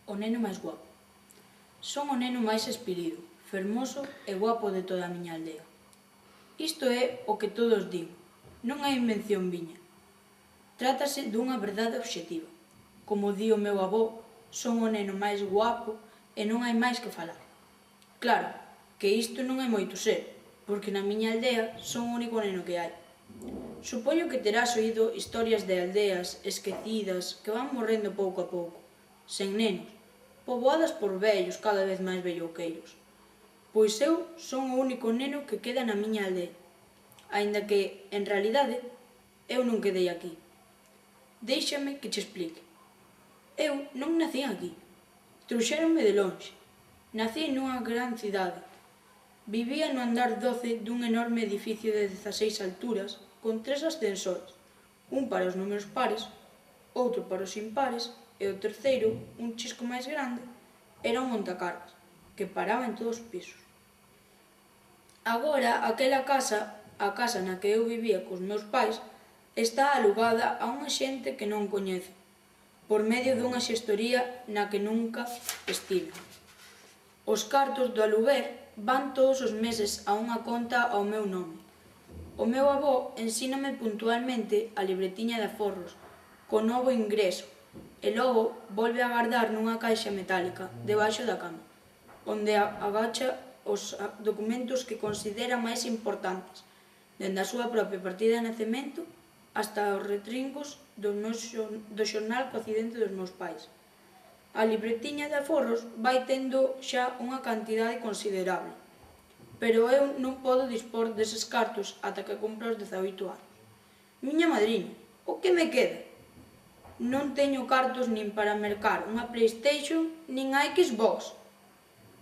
o neno máis guapo. Son o neno máis espirido, fermoso e guapo de toda a miña aldea. Isto é o que todos din, non é invención miña. Trátase dunha verdade obxectiva. Como di o meu avó, son o neno máis guapo e non hai máis que falar. Claro, que isto non é moito ser, porque na miña aldea son o único neno que hai. Supoño que terás oído historias de aldeas esquecidas que van morrendo pouco a pouco, sen nenos, poboadas por vellos cada vez máis velloqueiros. Pois eu son o único neno que queda na miña aldea, aínda que, en realidade, eu non quedei aquí. Déixame que che explique. Eu non nací aquí, trouxéronme de lonxe. Nací nunha gran cidade. Vivía no andar 12 dun enorme edificio de 16 alturas con 3 ascensores, un para os números pares, outro para os impares e o terceiro, un chisco máis grande, era un montacargas, que paraba en todos os pisos. Agora, aquela casa, a casa na que eu vivía cos meus pais, está alugada a unha xente que non coñezo, por medio dunha xestoría na que nunca estive. Os cartos do aluguer van todos os meses a unha conta ao meu nome. O meu avó ensíname puntualmente a libretiña de aforros, co novo ingreso, e logo volve a guardar nunha caixa metálica, debaixo da cama, onde agacha os documentos que considera máis importantes, dende a súa propia partida de nacemento hasta os retrincos do xornal co accidente dos meus pais. A libretiña de aforros vai tendo xa unha cantidade considerable, pero eu non podo dispor deses cartos ata que cumpra os 18 anos. Miña madriña, o que me queda? Non teño cartos nin para mercar unha PlayStation nin a Xbox.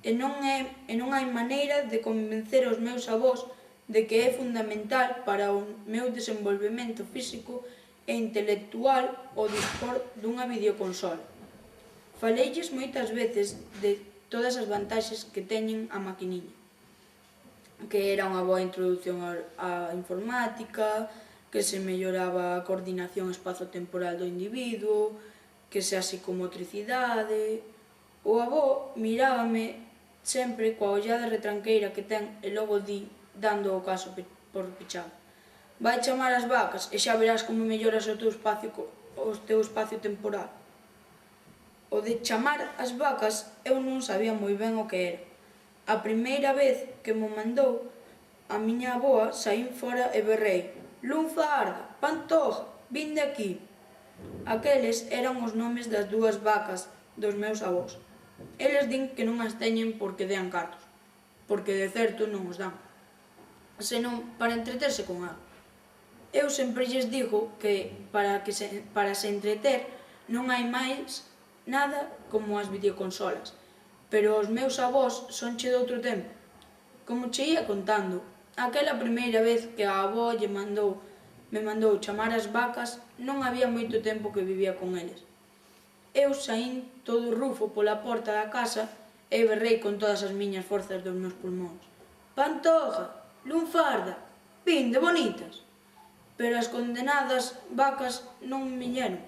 E non hai maneira de convencer os meus avós de que é fundamental para o meu desenvolvemento físico e intelectual o dispor dunha videoconsola. Faleilles moitas veces de todas as vantaxes que teñen a maquiniña, que era unha boa introdución á informática, que se melloraba a coordinación espazo-temporal do individuo, que se a psicomotricidade. O avó mirábame sempre coa ollada retranqueira que ten e logo di, dando o caso por pechado: vai chamar as vacas e xa verás como melloras o teu espacio temporal. O de chamar as vacas eu non sabía moi ben o que era. A primeira vez que mo mandou a miña avoa saín fora e berrei: Lunfarda, Pantoja, vinde aquí. Aqueles eran os nomes das dúas vacas dos meus avós. Eles din que non as teñen porque dean cartos, porque de certo non os dan, senón para entreterse con ela. Eu sempre lles digo que para se entreter non hai máis nada como as videoconsolas, pero os meus avós sonche de outro tempo. Como che ia contando, aquela primeira vez que a avó me mandou chamar as vacas, non había moito tempo que vivía con eles. Eu saín todo rufo pola porta da casa e berrei con todas as miñas forzas dos meus pulmóns: Pantoja, Lunfarda, vinde, bonitas. Pero as condenadas vacas non viñeron,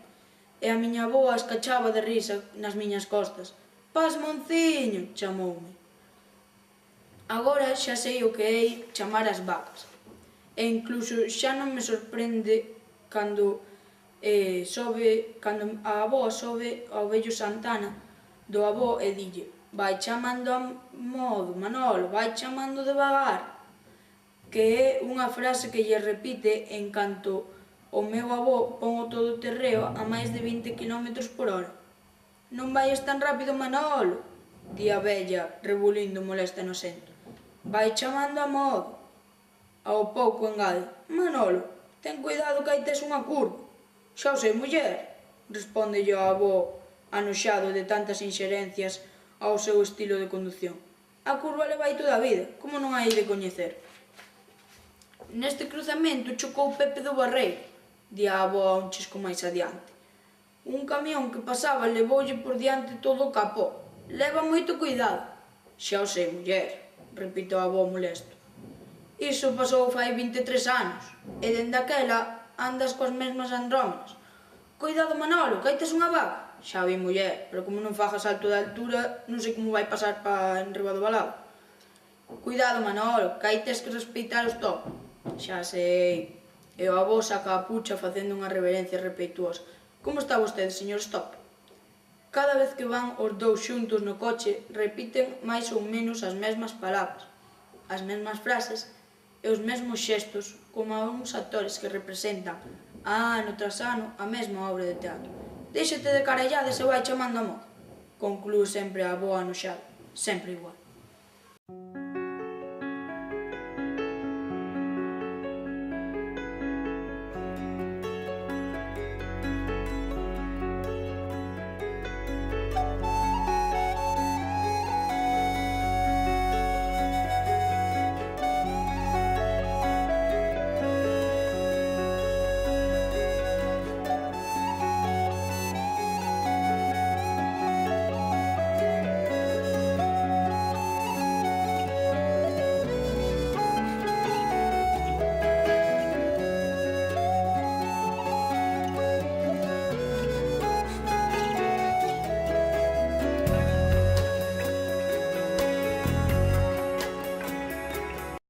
e a miña avoa escachaba de risa nas miñas costas. Pasmonciño, chamoume. Agora xa sei o que é chamar as vacas, e incluso xa non me sorprende cando a avoa sobe ao vello Santana do avó e dille: vai chamando a modo, Manolo, vai chamando devagar, que é unha frase que lle repite en canto o meu avó pon o todoterreo a máis de 20 km/h. Non vaias tan rápido, Manolo, di a vella, rebulindo molesta no sento. Vai chamando a modo. Ao pouco engade: Manolo, ten cuidado que aí tes unha curva. Xa o sei, muller, respóndelle o avó, anoxado de tantas inxerencias ao seu estilo de condución. A curva leva aí toda a vida, como non hai de coñecer? Neste cruzamento chocou Pepe do Barreiro, di a avó un chisco máis adiante. Un camión que pasaba levoulle por diante todo o capó. Leva moito cuidado. Xa o sei, muller, repite o avó molesto. Iso pasou fai 23 anos, e dende aquela andas coas mesmas andrómenas. Cuidado, Manolo, que aí tes unha vaca. xa vi muller, pero como non faga salto de altura, non sei como vai pasar pa enriba do valado. Cuidado, Manolo, que aí tes que respeitar os top. Xa sei. E o avó saca a pucha facendo unha reverencia respetuosa. Como está vostede, señor Stop? Cada vez que van os dous xuntos no coche, repiten máis ou menos as mesmas palabras, as mesmas frases e os mesmos xestos, como a uns actores que representan ano tras ano a mesma obra de teatro. Déixate de carallades e vai chamando a moza. Conclúe sempre a avó anoxada, sempre igual.